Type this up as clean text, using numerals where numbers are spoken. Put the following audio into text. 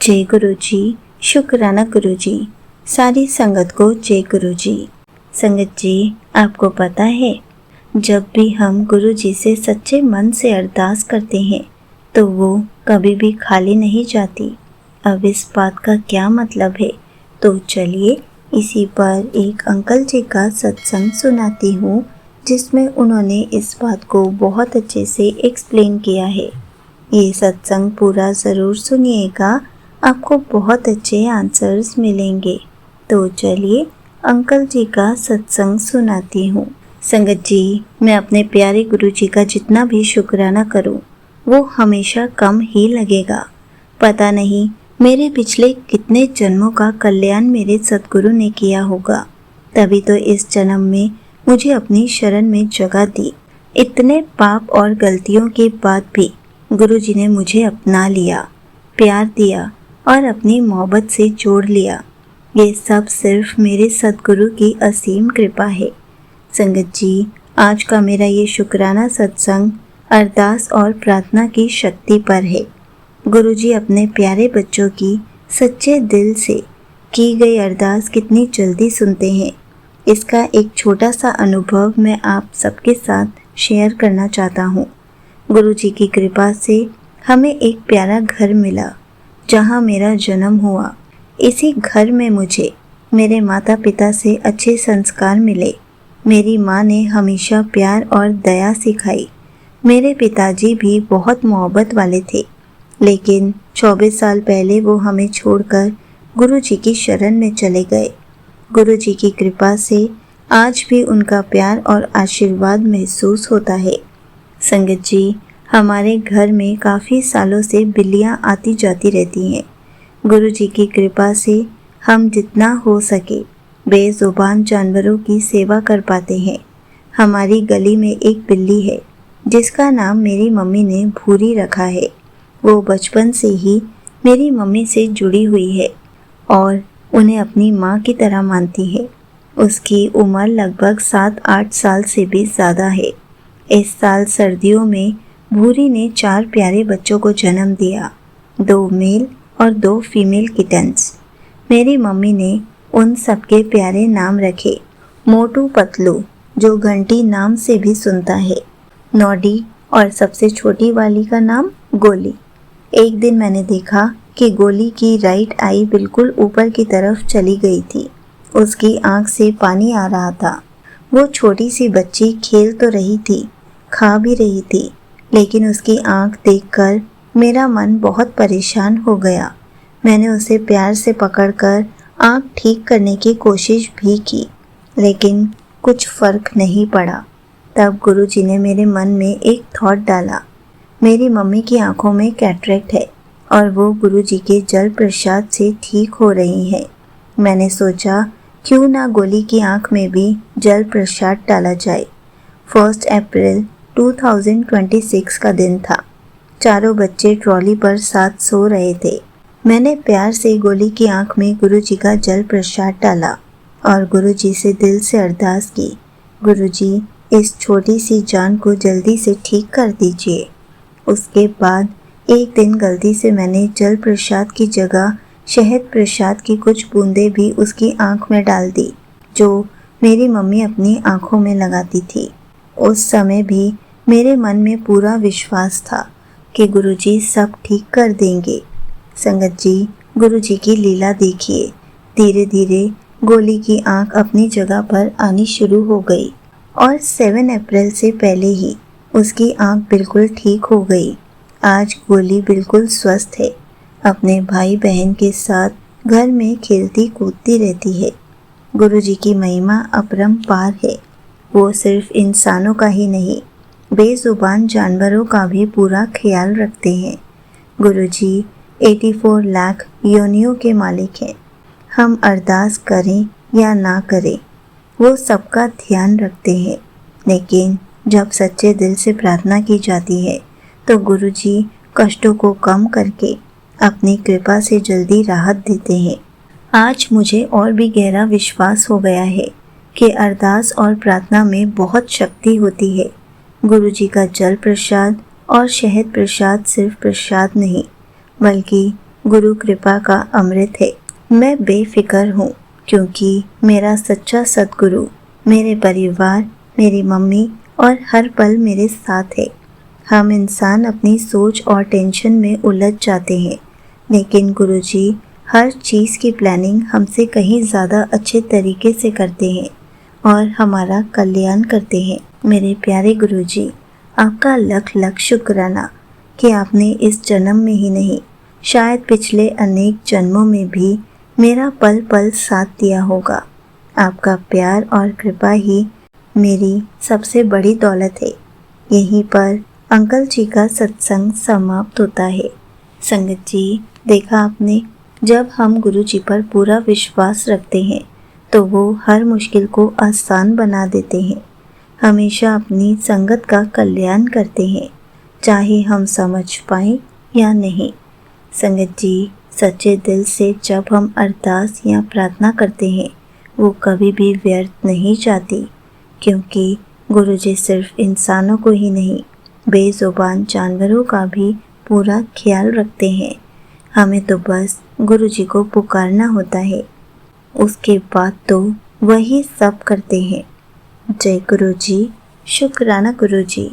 जय गुरु जी। शुक्राना गुरु जी। सारी संगत को जय गुरु जी। संगत जी, आपको पता है, जब भी हम गुरु जी से सच्चे मन से अरदास करते हैं तो वो कभी भी खाली नहीं जाती। अब इस बात का क्या मतलब है, तो चलिए इसी पर एक अंकल जी का सत्संग सुनाती हूँ, जिसमें उन्होंने इस बात को बहुत अच्छे से एक्सप्लेन किया है। ये सत्संग पूरा ज़रूर सुनिएगा, आपको बहुत अच्छे आंसर्स मिलेंगे। तो चलिए अंकल जी का सत्संग सुनाती हूँ। संगत जी, मैं अपने प्यारे गुरु जी का जितना भी शुक्राना करूँ वो हमेशा कम ही लगेगा। पता नहीं मेरे पिछले कितने जन्मों का कल्याण मेरे सद्गुरु ने किया होगा, तभी तो इस जन्म में मुझे अपनी शरण में जगह दी। इतने पाप और गलतियों के बाद भी गुरु जी ने मुझे अपना लिया, प्यार दिया और अपनी मोहब्बत से जोड़ लिया। ये सब सिर्फ मेरे सद्गुरु की असीम कृपा है। संगत जी, आज का मेरा ये शुक्राना सत्संग अरदास और प्रार्थना की शक्ति पर है। गुरु जी अपने प्यारे बच्चों की सच्चे दिल से की गई अरदास कितनी जल्दी सुनते हैं, इसका एक छोटा सा अनुभव मैं आप सबके साथ शेयर करना चाहता हूँ। गुरु जी की कृपा से हमें एक प्यारा घर मिला जहाँ मेरा जन्म हुआ। इसी घर में मुझे मेरे माता पिता से अच्छे संस्कार मिले। मेरी माँ ने हमेशा प्यार और दया सिखाई। मेरे पिताजी भी बहुत मोहब्बत वाले थे, लेकिन 24 साल पहले वो हमें छोड़कर गुरु जी की शरण में चले गए। गुरु जी की कृपा से आज भी उनका प्यार और आशीर्वाद महसूस होता है। संगत जी, हमारे घर में काफ़ी सालों से बिल्लियाँ आती जाती रहती हैं। गुरु जी की कृपा से हम जितना हो सके बेज़ुबान जानवरों की सेवा कर पाते हैं। हमारी गली में एक बिल्ली है जिसका नाम मेरी मम्मी ने भूरी रखा है। वो बचपन से ही मेरी मम्मी से जुड़ी हुई है और उन्हें अपनी माँ की तरह मानती है। उसकी उम्र लगभग 7-8 साल से भी ज़्यादा है। इस साल सर्दियों में भूरी ने 4 प्यारे बच्चों को जन्म दिया, 2 मेल और 2 फीमेल किटन्स। मेरी मम्मी ने उन सबके प्यारे नाम रखे। मोटू पतलू, जो घंटी नाम से भी सुनता है, नोडी और सबसे छोटी वाली का नाम गोली। एक दिन मैंने देखा कि गोली की राइट आई बिल्कुल ऊपर की तरफ चली गई थी। उसकी आंख से पानी आ रहा था। वो छोटी सी बच्ची खेल तो रही थी, खा भी रही थी, लेकिन उसकी आंख देखकर मेरा मन बहुत परेशान हो गया। मैंने उसे प्यार से पकड़कर आंख ठीक करने की कोशिश भी की, लेकिन कुछ फर्क नहीं पड़ा। तब गुरु जी ने मेरे मन में एक थॉट डाला। मेरी मम्मी की आंखों में कैटरेक्ट है और वो गुरु जी के जल प्रसाद से ठीक हो रही है। मैंने सोचा क्यों ना गोली की आंख में भी जल प्रसाद डाला जाए। 1 अप्रैल 2026 का दिन था। चारों बच्चे ट्रॉली पर साथ सो रहे थे। मैंने प्यार से गोली की आंख में गुरु जी का जल प्रसाद डाला और गुरु जी से दिल से अरदास की, गुरु जी, इस छोटी सी जान को जल्दी से ठीक कर दीजिए। उसके बाद एक दिन गलती से मैंने जल प्रसाद की जगह शहद प्रसाद की कुछ बूंदें भी उसकी आंख में डाल दी, जो मेरी मम्मी अपनी आंखों में लगाती थी। उस समय भी मेरे मन में पूरा विश्वास था कि गुरुजी सब ठीक कर देंगे। संगत जी, गुरुजी की लीला देखिए। धीरे धीरे गोली की आंख अपनी जगह पर आनी शुरू हो गई और 7 अप्रैल से पहले ही उसकी आंख बिल्कुल ठीक हो गई। आज गोली बिल्कुल स्वस्थ है, अपने भाई बहन के साथ घर में खेलती कूदती रहती है। गुरुजी की महिमा अपरंपार है। वो सिर्फ इंसानों का ही नहीं, बेजुबान जानवरों का भी पूरा ख्याल रखते हैं। गुरुजी 84 लाख योनियों के मालिक हैं। हम अरदास करें या ना करें, वो सबका ध्यान रखते हैं। लेकिन जब सच्चे दिल से प्रार्थना की जाती है तो गुरुजी कष्टों को कम करके अपनी कृपा से जल्दी राहत देते हैं। आज मुझे और भी गहरा विश्वास हो गया है कि अरदास और प्रार्थना में बहुत शक्ति होती है। गुरु जी का जल प्रसाद और शहद प्रसाद सिर्फ प्रसाद नहीं, बल्कि गुरु कृपा का अमृत है। मैं बेफिक्र हूँ क्योंकि मेरा सच्चा सद्गुरु मेरे परिवार, मेरी मम्मी और हर पल मेरे साथ है। हम इंसान अपनी सोच और टेंशन में उलझ जाते हैं, लेकिन गुरुजी हर चीज़ की प्लानिंग हमसे कहीं ज़्यादा अच्छे तरीके से करते हैं और हमारा कल्याण करते हैं। मेरे प्यारे गुरुजी, आपका लख लख शुक्राना कि आपने इस जन्म में ही नहीं, शायद पिछले अनेक जन्मों में भी मेरा पल पल साथ दिया होगा। आपका प्यार और कृपा ही मेरी सबसे बड़ी दौलत है। यहीं पर अंकल जी का सत्संग समाप्त होता है। संगत जी, देखा आपने, जब हम गुरु जी पर पूरा विश्वास रखते हैं तो वो हर मुश्किल को आसान बना देते हैं। हमेशा अपनी संगत का कल्याण करते हैं, चाहे हम समझ पाएं या नहीं। संगत जी, सच्चे दिल से जब हम अरदास या प्रार्थना करते हैं वो कभी भी व्यर्थ नहीं जाती, क्योंकि गुरु जी सिर्फ इंसानों को ही नहीं, बेजुबान जानवरों का भी पूरा ख्याल रखते हैं। हमें तो बस गुरु जी को पुकारना होता है, उसके बाद तो वही सब करते हैं। जय गुरु जी, शुक्राना गुरु जी।